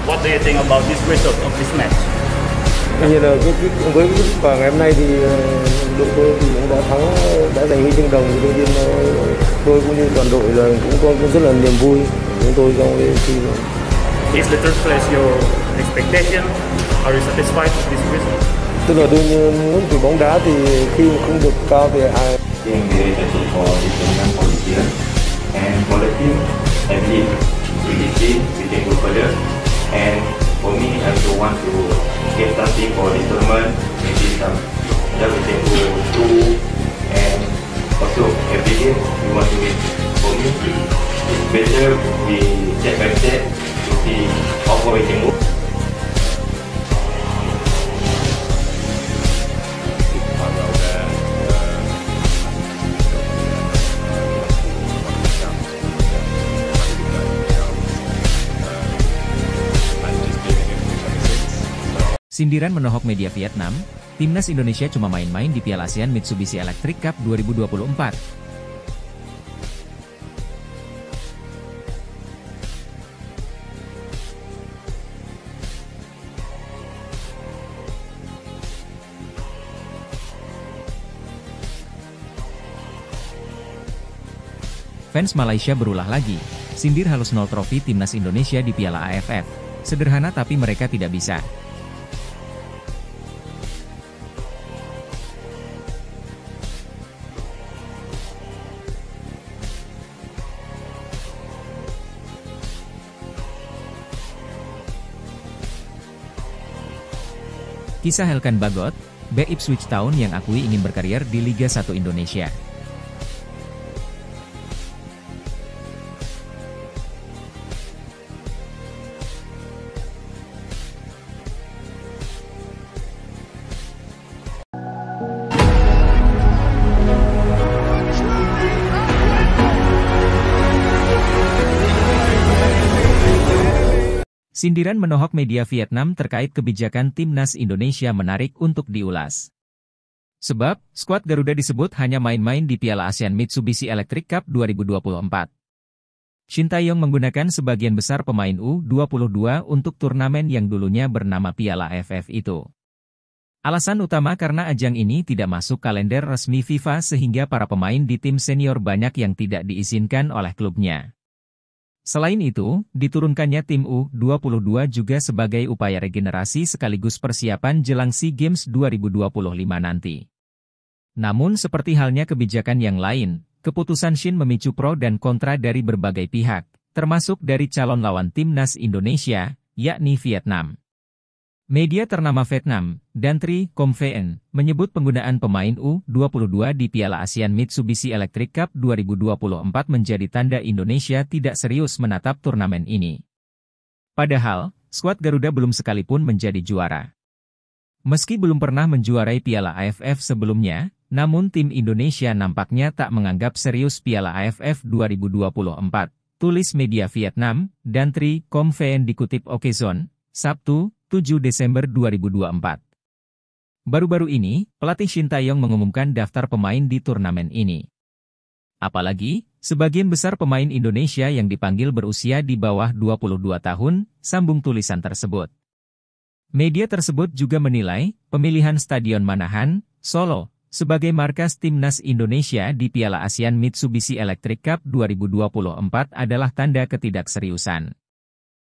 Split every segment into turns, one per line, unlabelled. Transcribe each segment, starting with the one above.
What do you think about this result of this match?
Như là với kết quả ngày hôm nay thì đội tôi thì cũng đã thắng, đã giành huy chương đồng, thì đương nhiên tôi cũng như toàn đội là cũng có rất là niềm vui chúng tôi trong cái thi.
Is the third place your expectation? Are you satisfied with this result?
Tức là đương nhiên lúc từ bóng đá thì khi mà không được cao thì ai.
For different position and for the team, I believe with this team we can go further. And for me, I also want to get something for this tournament, maybe some that we can go through, and also every game we want to win. For me, it's better we step by step to see how far we can go.
Sindiran menohok media Vietnam, Timnas Indonesia cuma main-main di Piala ASEAN Mitsubishi Electric Cup 2024. Fans Malaysia berulah lagi, sindir halus 0 trofi Timnas Indonesia di Piala AFF. Sederhana tapi mereka tidak bisa. Kisah Helkan Bagot, bek Ipswich Town yang akui ingin berkarier di Liga 1 Indonesia. Sindiran menohok media Vietnam terkait kebijakan Timnas Indonesia menarik untuk diulas. Sebab, skuad Garuda disebut hanya main-main di Piala ASEAN Mitsubishi Electric Cup 2024. Shin Tae-yong menggunakan sebagian besar pemain U22 untuk turnamen yang dulunya bernama Piala AFF itu. Alasan utama karena ajang ini tidak masuk kalender resmi FIFA sehingga para pemain di tim senior banyak yang tidak diizinkan oleh klubnya. Selain itu, diturunkannya tim U22 juga sebagai upaya regenerasi sekaligus persiapan jelang SEA Games 2025 nanti. Namun seperti halnya kebijakan yang lain, keputusan Shin memicu pro dan kontra dari berbagai pihak, termasuk dari calon lawan Timnas Indonesia, yakni Vietnam. Media ternama Vietnam, Dantri Com VN, menyebut penggunaan pemain U22 di Piala ASEAN Mitsubishi Electric Cup 2024 menjadi tanda Indonesia tidak serius menatap turnamen ini. Padahal, skuad Garuda belum sekalipun menjadi juara. Meski belum pernah menjuarai Piala AFF sebelumnya, namun tim Indonesia nampaknya tak menganggap serius Piala AFF 2024, tulis media Vietnam, Dantri Com VN dikutip Okezone, Sabtu, 7 Desember 2024. Baru-baru ini, pelatih Shin Tae-yong mengumumkan daftar pemain di turnamen ini. Apalagi, sebagian besar pemain Indonesia yang dipanggil berusia di bawah 22 tahun, sambung tulisan tersebut. Media tersebut juga menilai, pemilihan Stadion Manahan, Solo, sebagai markas Timnas Indonesia di Piala ASEAN Mitsubishi Electric Cup 2024 adalah tanda ketidakseriusan.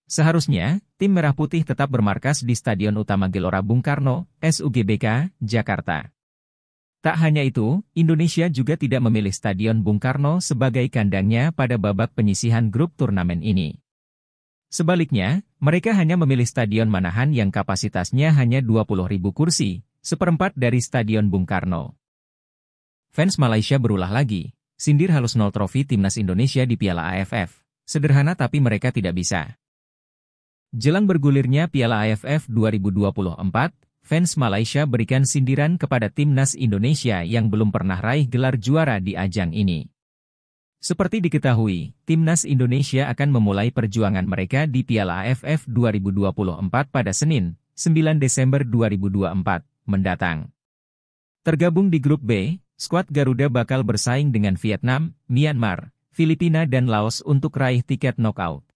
Seharusnya, tim Merah Putih tetap bermarkas di Stadion Utama Gelora Bung Karno, SUGBK, Jakarta. Tak hanya itu, Indonesia juga tidak memilih Stadion Bung Karno sebagai kandangnya pada babak penyisihan grup turnamen ini. Sebaliknya, mereka hanya memilih Stadion Manahan yang kapasitasnya hanya 20.000 kursi, seperempat dari Stadion Bung Karno. Fans Malaysia berulah lagi, sindir halus 0 trofi Timnas Indonesia di Piala AFF. Sederhana tapi mereka tidak bisa. Jelang bergulirnya Piala AFF 2024, fans Malaysia berikan sindiran kepada Timnas Indonesia yang belum pernah raih gelar juara di ajang ini. Seperti diketahui, Timnas Indonesia akan memulai perjuangan mereka di Piala AFF 2024 pada Senin, 9 Desember 2024, mendatang. Tergabung di grup B, skuad Garuda bakal bersaing dengan Vietnam, Myanmar, Filipina dan Laos untuk raih tiket knockout.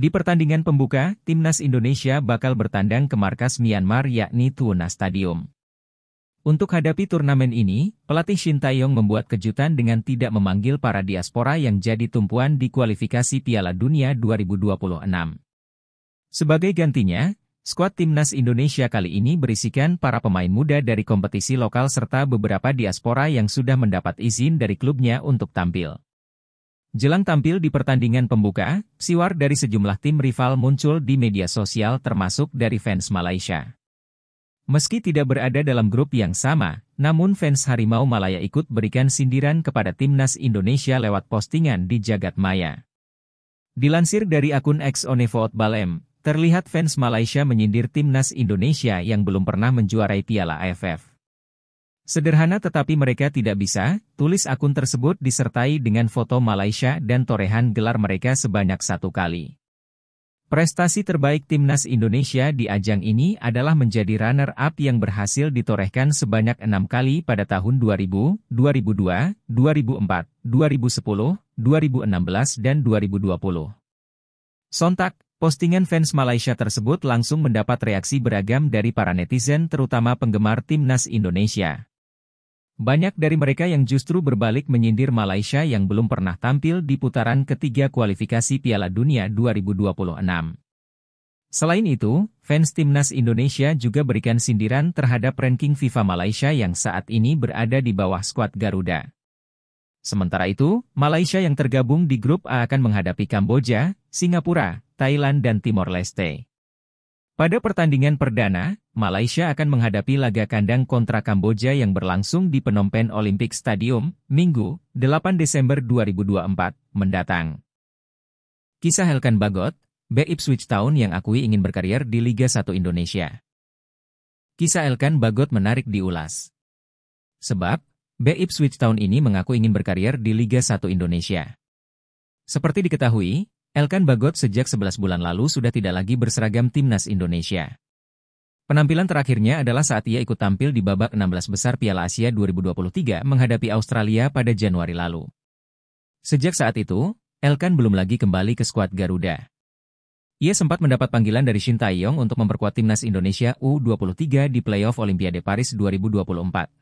Di pertandingan pembuka, Timnas Indonesia bakal bertandang ke markas Myanmar yakni Tuona Stadium. Untuk hadapi turnamen ini, pelatih Shin Tae-yong membuat kejutan dengan tidak memanggil para diaspora yang jadi tumpuan di kualifikasi Piala Dunia 2026. Sebagai gantinya, skuad Timnas Indonesia kali ini berisikan para pemain muda dari kompetisi lokal serta beberapa diaspora yang sudah mendapat izin dari klubnya untuk tampil. Jelang tampil di pertandingan pembuka, siwar dari sejumlah tim rival muncul di media sosial termasuk dari fans Malaysia. Meski tidak berada dalam grup yang sama, namun fans Harimau Malaya ikut berikan sindiran kepada Timnas Indonesia lewat postingan di jagat maya. Dilansir dari akun X Onevoot Balem, terlihat fans Malaysia menyindir Timnas Indonesia yang belum pernah menjuarai Piala AFF. Sederhana tetapi mereka tidak bisa, tulis akun tersebut disertai dengan foto Malaysia dan torehan gelar mereka sebanyak 1 kali. Prestasi terbaik Timnas Indonesia di ajang ini adalah menjadi runner-up yang berhasil ditorehkan sebanyak 6 kali pada tahun 2000, 2002, 2004, 2010, 2016 dan 2020. Sontak, postingan fans Malaysia tersebut langsung mendapat reaksi beragam dari para netizen terutama penggemar Timnas Indonesia. Banyak dari mereka yang justru berbalik menyindir Malaysia yang belum pernah tampil di putaran ketiga kualifikasi Piala Dunia 2026. Selain itu, fans Timnas Indonesia juga berikan sindiran terhadap ranking FIFA Malaysia yang saat ini berada di bawah skuad Garuda. Sementara itu, Malaysia yang tergabung di grup A akan menghadapi Kamboja, Singapura, Thailand dan Timor Leste. Pada pertandingan perdana, Malaysia akan menghadapi laga kandang kontra Kamboja yang berlangsung di Phnom Penh Olympic Stadium, Minggu, 8 Desember 2024, mendatang. Kisah Elkan Bagot, bek Ipswich Town yang akui ingin berkarier di Liga 1 Indonesia. Kisah Elkan Bagot menarik diulas. Sebab, bek Ipswich Town ini mengaku ingin berkarier di Liga 1 Indonesia. Seperti diketahui, Elkan Bagot sejak 11 bulan lalu sudah tidak lagi berseragam Timnas Indonesia. Penampilan terakhirnya adalah saat ia ikut tampil di babak 16 besar Piala Asia 2023 menghadapi Australia pada Januari lalu. Sejak saat itu, Elkan belum lagi kembali ke skuad Garuda. Ia sempat mendapat panggilan dari Shin Tae-yong untuk memperkuat Timnas Indonesia U23 di playoff Olimpiade Paris 2024.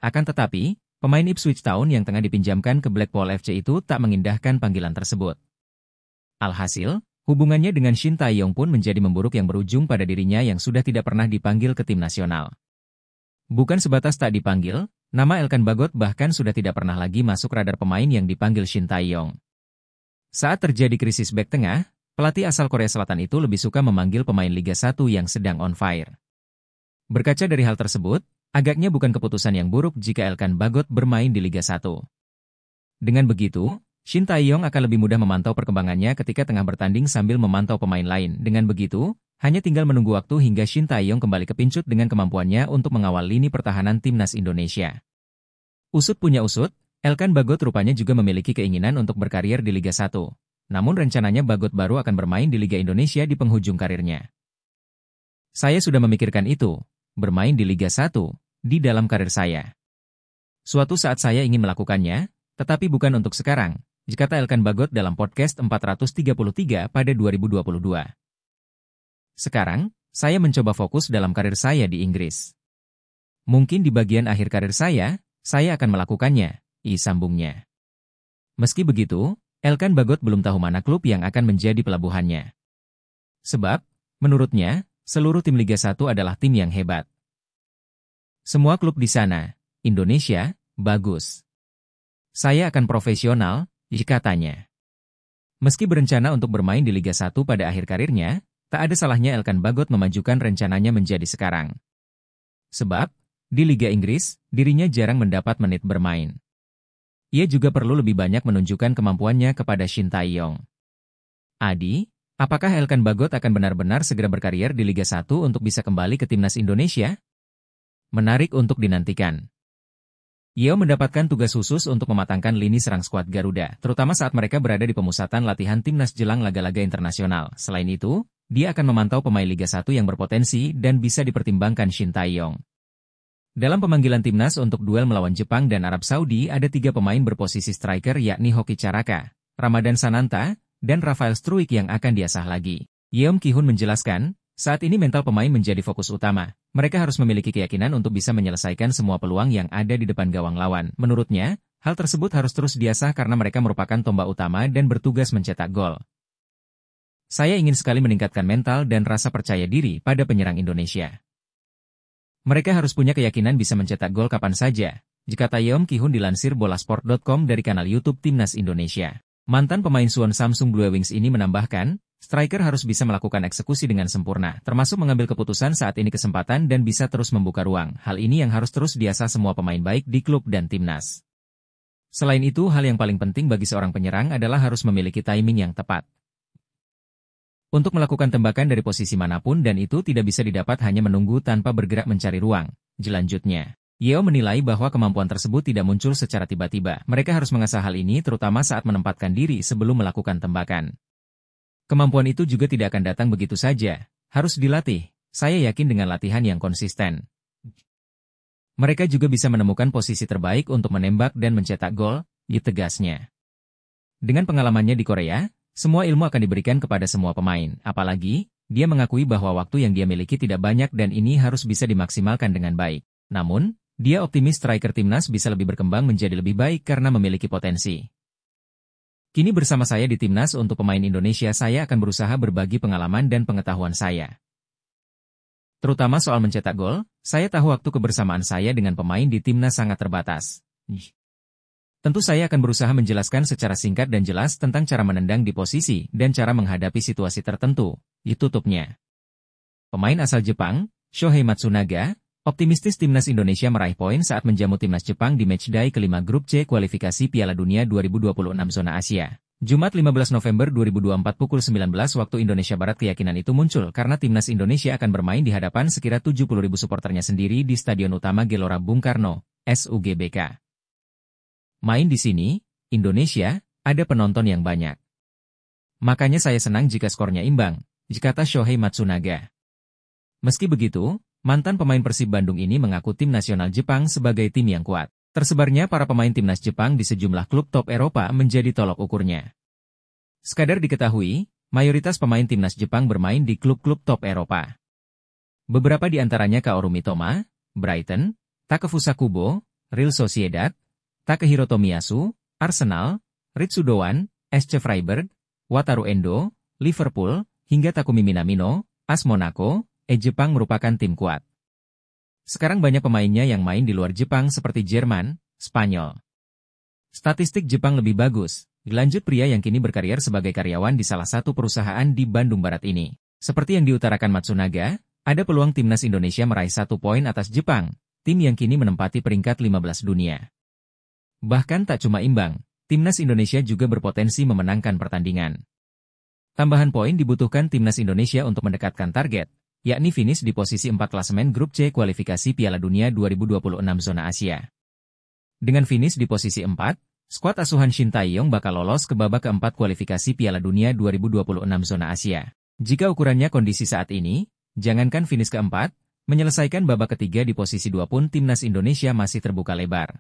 Akan tetapi, pemain Ipswich Town yang tengah dipinjamkan ke Blackpool FC itu tak mengindahkan panggilan tersebut. Alhasil, hubungannya dengan Shin Tae-yong pun menjadi memburuk yang berujung pada dirinya yang sudah tidak pernah dipanggil ke tim nasional. Bukan sebatas tak dipanggil, nama Elkan Bagot bahkan sudah tidak pernah lagi masuk radar pemain yang dipanggil Shin Tae-yong. Saat terjadi krisis bek tengah, pelatih asal Korea Selatan itu lebih suka memanggil pemain Liga 1 yang sedang on fire. Berkaca dari hal tersebut, agaknya bukan keputusan yang buruk jika Elkan Bagot bermain di Liga 1. Dengan begitu, Shin Tae-yong akan lebih mudah memantau perkembangannya ketika tengah bertanding sambil memantau pemain lain. Dengan begitu, hanya tinggal menunggu waktu hingga Shin Tae-yong kembali kepincut dengan kemampuannya untuk mengawal lini pertahanan Timnas Indonesia. Usut punya usut, Elkan Bagot rupanya juga memiliki keinginan untuk berkarier di Liga 1. Namun rencananya Bagot baru akan bermain di Liga Indonesia di penghujung karirnya. Saya sudah memikirkan itu, bermain di Liga 1, di dalam karir saya. Suatu saat saya ingin melakukannya, tetapi bukan untuk sekarang, kata Elkan Bagot dalam podcast 433 pada 2022. Sekarang, saya mencoba fokus dalam karir saya di Inggris. Mungkin di bagian akhir karir saya akan melakukannya, sambungnya. Meski begitu, Elkan Bagot belum tahu mana klub yang akan menjadi pelabuhannya. Sebab, menurutnya, seluruh tim Liga 1 adalah tim yang hebat. Semua klub di sana, Indonesia, bagus. Saya akan profesional, katanya. Meski berencana untuk bermain di Liga 1 pada akhir karirnya, tak ada salahnya Elkan Bagot memajukan rencananya menjadi sekarang. Sebab, di Liga Inggris, dirinya jarang mendapat menit bermain. Ia juga perlu lebih banyak menunjukkan kemampuannya kepada Shin Tae-yong. Adi, apakah Elkan Bagot akan benar-benar segera berkarier di Liga 1 untuk bisa kembali ke Timnas Indonesia? Menarik untuk dinantikan. Yeo mendapatkan tugas khusus untuk mematangkan lini serang skuad Garuda, terutama saat mereka berada di pemusatan latihan Timnas jelang laga-laga internasional. Selain itu, dia akan memantau pemain Liga 1 yang berpotensi dan bisa dipertimbangkan Shin Tae-yong. Dalam pemanggilan Timnas untuk duel melawan Jepang dan Arab Saudi ada 3 pemain berposisi striker yakni Hoki Caraka, Ramadan Sananta, dan Rafael Struijk yang akan diasah lagi. Yeom Ki-hun menjelaskan, saat ini mental pemain menjadi fokus utama. Mereka harus memiliki keyakinan untuk bisa menyelesaikan semua peluang yang ada di depan gawang lawan. Menurutnya, hal tersebut harus terus diasah karena mereka merupakan tombak utama dan bertugas mencetak gol. Saya ingin sekali meningkatkan mental dan rasa percaya diri pada penyerang Indonesia. Mereka harus punya keyakinan bisa mencetak gol kapan saja, kata Yeom Ki-hun dilansir bolasport.com dari kanal YouTube Timnas Indonesia. Mantan pemain Suwon Samsung Blue Wings ini menambahkan, striker harus bisa melakukan eksekusi dengan sempurna, termasuk mengambil keputusan saat ini kesempatan dan bisa terus membuka ruang. Hal ini yang harus terus diasah semua pemain baik di klub dan timnas. Selain itu, hal yang paling penting bagi seorang penyerang adalah harus memiliki timing yang tepat untuk melakukan tembakan dari posisi manapun, dan itu tidak bisa didapat hanya menunggu tanpa bergerak mencari ruang. Selanjutnya, Yeom menilai bahwa kemampuan tersebut tidak muncul secara tiba-tiba. Mereka harus mengasah hal ini terutama saat menempatkan diri sebelum melakukan tembakan. Kemampuan itu juga tidak akan datang begitu saja. Harus dilatih. Saya yakin dengan latihan yang konsisten, mereka juga bisa menemukan posisi terbaik untuk menembak dan mencetak gol, tegasnya. Dengan pengalamannya di Korea, semua ilmu akan diberikan kepada semua pemain. Apalagi, dia mengakui bahwa waktu yang dia miliki tidak banyak dan ini harus bisa dimaksimalkan dengan baik. Namun, dia optimis striker timnas bisa lebih berkembang menjadi lebih baik karena memiliki potensi. Kini bersama saya di timnas untuk pemain Indonesia, saya akan berusaha berbagi pengalaman dan pengetahuan saya. Terutama soal mencetak gol, saya tahu waktu kebersamaan saya dengan pemain di timnas sangat terbatas. Tentu saya akan berusaha menjelaskan secara singkat dan jelas tentang cara menendang di posisi dan cara menghadapi situasi tertentu, tutupnya. Pemain asal Jepang, Shohei Matsunaga, optimistis timnas Indonesia meraih poin saat menjamu timnas Jepang di matchday kelima grup C kualifikasi Piala Dunia 2026 zona Asia. Jumat 15 November 2024 pukul 19 waktu Indonesia Barat. Keyakinan itu muncul karena timnas Indonesia akan bermain di hadapan sekira 70.000 supporternya sendiri di Stadion Utama Gelora Bung Karno, SUGBK. Main di sini, Indonesia, ada penonton yang banyak. Makanya saya senang jika skornya imbang, kata Shohei Matsunaga. Meski begitu, mantan pemain Persib Bandung ini mengaku tim nasional Jepang sebagai tim yang kuat. Tersebarnya para pemain timnas Jepang di sejumlah klub top Eropa menjadi tolok ukurnya. Sekadar diketahui, mayoritas pemain timnas Jepang bermain di klub-klub top Eropa. Beberapa di antaranya Kaoru Mitoma, Brighton, Takefusa Kubo, Real Sociedad, Takehiro Tomiyasu, Arsenal, Ritsudowan, SC Freiburg, Wataru Endo, Liverpool, hingga Takumi Minamino, AS Monaco. Jepang merupakan tim kuat. Sekarang banyak pemainnya yang main di luar Jepang seperti Jerman, Spanyol. Statistik Jepang lebih bagus, dilanjut pria yang kini berkarier sebagai karyawan di salah satu perusahaan di Bandung Barat ini. Seperti yang diutarakan Matsunaga, ada peluang timnas Indonesia meraih 1 poin atas Jepang, tim yang kini menempati peringkat 15 dunia. Bahkan tak cuma imbang, timnas Indonesia juga berpotensi memenangkan pertandingan. Tambahan poin dibutuhkan timnas Indonesia untuk mendekatkan target, yakni finish di posisi 4 klasemen grup C kualifikasi Piala Dunia 2026 zona Asia. Dengan finish di posisi 4, skuad asuhan Shin Tae-yong bakal lolos ke babak keempat kualifikasi Piala Dunia 2026 zona Asia. Jika ukurannya kondisi saat ini, jangankan finish keempat, menyelesaikan babak ketiga di posisi 2 pun timnas Indonesia masih terbuka lebar.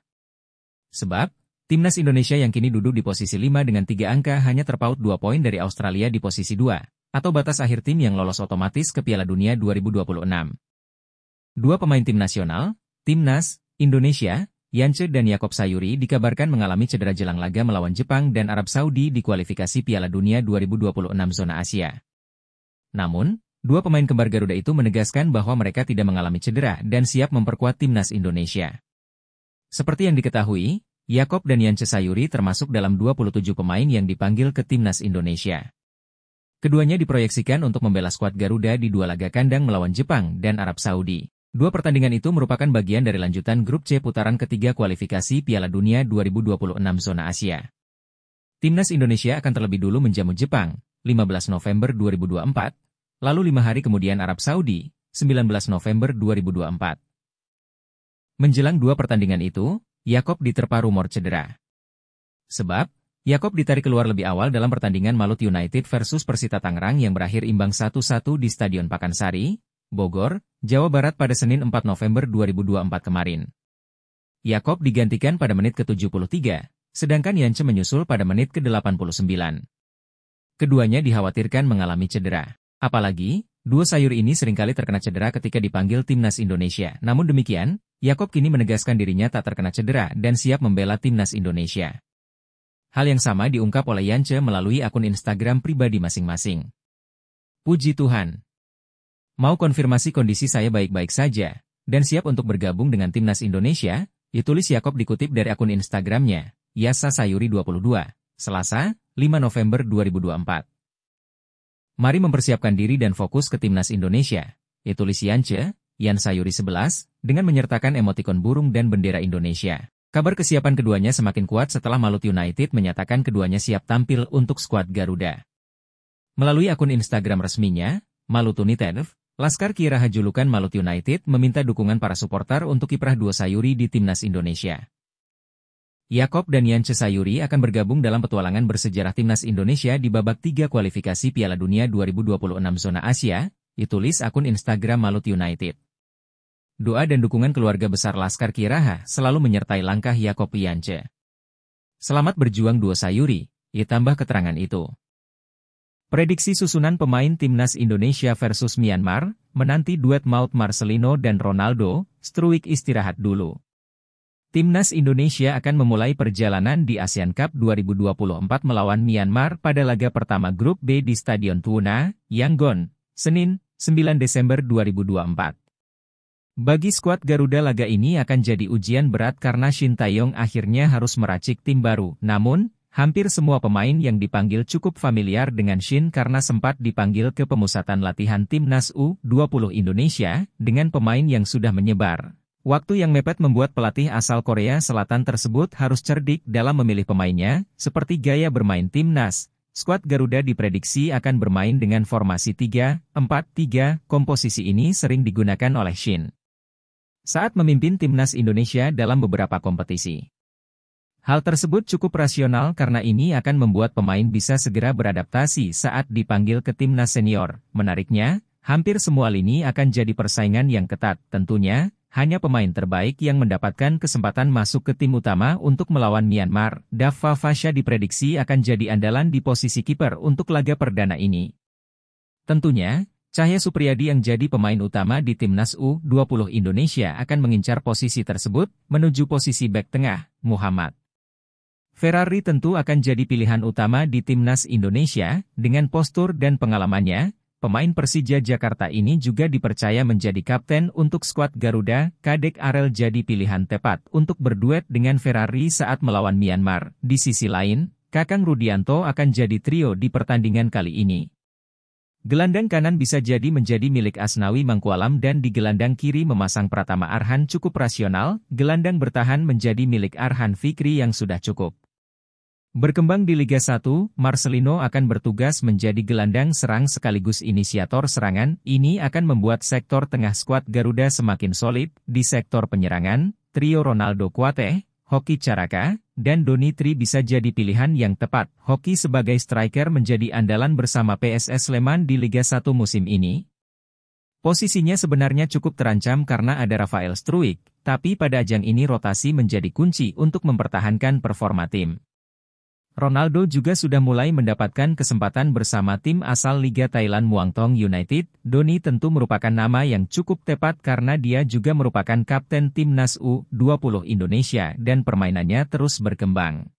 Sebab, timnas Indonesia yang kini duduk di posisi 5 dengan 3 angka hanya terpaut 2 poin dari Australia di posisi 2. Atau batas akhir tim yang lolos otomatis ke Piala Dunia 2026. Dua pemain tim nasional, Timnas Indonesia, Yance dan Yakob Sayuri dikabarkan mengalami cedera jelang laga melawan Jepang dan Arab Saudi di kualifikasi Piala Dunia 2026 zona Asia. Namun, dua pemain kembar Garuda itu menegaskan bahwa mereka tidak mengalami cedera dan siap memperkuat timnas Indonesia. Seperti yang diketahui, Yakob dan Yance Sayuri termasuk dalam 27 pemain yang dipanggil ke timnas Indonesia. Keduanya diproyeksikan untuk membela skuad Garuda di 2 laga kandang melawan Jepang dan Arab Saudi. 2 pertandingan itu merupakan bagian dari lanjutan grup C putaran ketiga kualifikasi Piala Dunia 2026 zona Asia. Timnas Indonesia akan terlebih dulu menjamu Jepang, 15 November 2024, lalu 5 hari kemudian Arab Saudi, 19 November 2024. Menjelang 2 pertandingan itu, Yakob diterpa rumor cedera. Sebab, Yakob ditarik keluar lebih awal dalam pertandingan Malut United versus Persita Tangerang yang berakhir imbang 1-1 di Stadion Pakansari, Bogor, Jawa Barat pada Senin 4 November 2024 kemarin. Yakob digantikan pada menit ke-73, sedangkan Yance menyusul pada menit ke-89. Keduanya dikhawatirkan mengalami cedera. Apalagi, duo sayur ini seringkali terkena cedera ketika dipanggil timnas Indonesia. Namun demikian, Yaakob kini menegaskan dirinya tak terkena cedera dan siap membela timnas Indonesia. Hal yang sama diungkap oleh Yance melalui akun Instagram pribadi masing-masing. Puji Tuhan. Mau konfirmasi kondisi saya baik-baik saja, dan siap untuk bergabung dengan timnas Indonesia, ditulis Yaakob dikutip dari akun Instagramnya, Yasa Sayuri 22, Selasa, 5 November 2024. Mari mempersiapkan diri dan fokus ke timnas Indonesia, ditulis Yance, Yan Sayuri 11, dengan menyertakan emotikon burung dan bendera Indonesia. Kabar kesiapan keduanya semakin kuat setelah Malut United menyatakan keduanya siap tampil untuk skuad Garuda. Melalui akun Instagram resminya, Malut United, Laskar Kiraha julukan Malut United meminta dukungan para supporter untuk kiprah duo Sayuri di timnas Indonesia. Yaakob dan Yance Sayuri akan bergabung dalam petualangan bersejarah timnas Indonesia di babak 3 kualifikasi Piala Dunia 2026 zona Asia, ditulis akun Instagram Malut United. Doa dan dukungan keluarga besar Laskar Kiraha selalu menyertai langkah Yaakob Yance. Selamat berjuang duo Sayuri, ditambah keterangan itu. Prediksi susunan pemain timnas Indonesia versus Myanmar, menanti duet maut Marcelino dan Ronaldo, Struijk istirahat dulu. Timnas Indonesia akan memulai perjalanan di ASEAN Cup 2024 melawan Myanmar pada laga pertama grup B di Stadion Tuna, Yangon, Senin, 9 Desember 2024. Bagi skuad Garuda laga ini akan jadi ujian berat karena Shin Taeyong akhirnya harus meracik tim baru. Namun, hampir semua pemain yang dipanggil cukup familiar dengan Shin karena sempat dipanggil ke pemusatan latihan timnas U20 Indonesia dengan pemain yang sudah menyebar. Waktu yang mepet membuat pelatih asal Korea Selatan tersebut harus cerdik dalam memilih pemainnya, seperti gaya bermain timnas. Skuad Garuda diprediksi akan bermain dengan formasi 3-4-3, komposisi ini sering digunakan oleh Shin saat memimpin timnas Indonesia dalam beberapa kompetisi. Hal tersebut cukup rasional karena ini akan membuat pemain bisa segera beradaptasi saat dipanggil ke timnas senior. Menariknya, hampir semua lini akan jadi persaingan yang ketat. Tentunya, hanya pemain terbaik yang mendapatkan kesempatan masuk ke tim utama untuk melawan Myanmar. Dafa Fasha diprediksi akan jadi andalan di posisi kiper untuk laga perdana ini. Tentunya, Cahya Supriyadi yang jadi pemain utama di timnas U20 Indonesia akan mengincar posisi tersebut, menuju posisi bek tengah, Muhammad Ferrari tentu akan jadi pilihan utama di timnas Indonesia, dengan postur dan pengalamannya. Pemain Persija Jakarta ini juga dipercaya menjadi kapten untuk skuad Garuda. Kadek Arel jadi pilihan tepat untuk berduet dengan Ferrari saat melawan Myanmar. Di sisi lain, Kakang Rudianto akan jadi trio di pertandingan kali ini. Gelandang kanan bisa jadi menjadi milik Asnawi Mangkualam dan di gelandang kiri memasang Pratama Arhan cukup rasional, gelandang bertahan menjadi milik Arhan Fikri yang sudah cukup. Berkembang di Liga 1, Marcelino akan bertugas menjadi gelandang serang sekaligus inisiator serangan. Ini akan membuat sektor tengah skuad Garuda semakin solid. Di sektor penyerangan, trio Ronaldo Kuateh, Hoki Caraka, dan Doni Tri bisa jadi pilihan yang tepat. Hoki sebagai striker menjadi andalan bersama PSS Sleman di Liga 1 musim ini. Posisinya sebenarnya cukup terancam karena ada Rafael Struijk, tapi pada ajang ini rotasi menjadi kunci untuk mempertahankan performa tim. Ronaldo juga sudah mulai mendapatkan kesempatan bersama tim asal Liga Thailand Muangthong United. Doni tentu merupakan nama yang cukup tepat karena dia juga merupakan kapten timnas U20 Indonesia dan permainannya terus berkembang.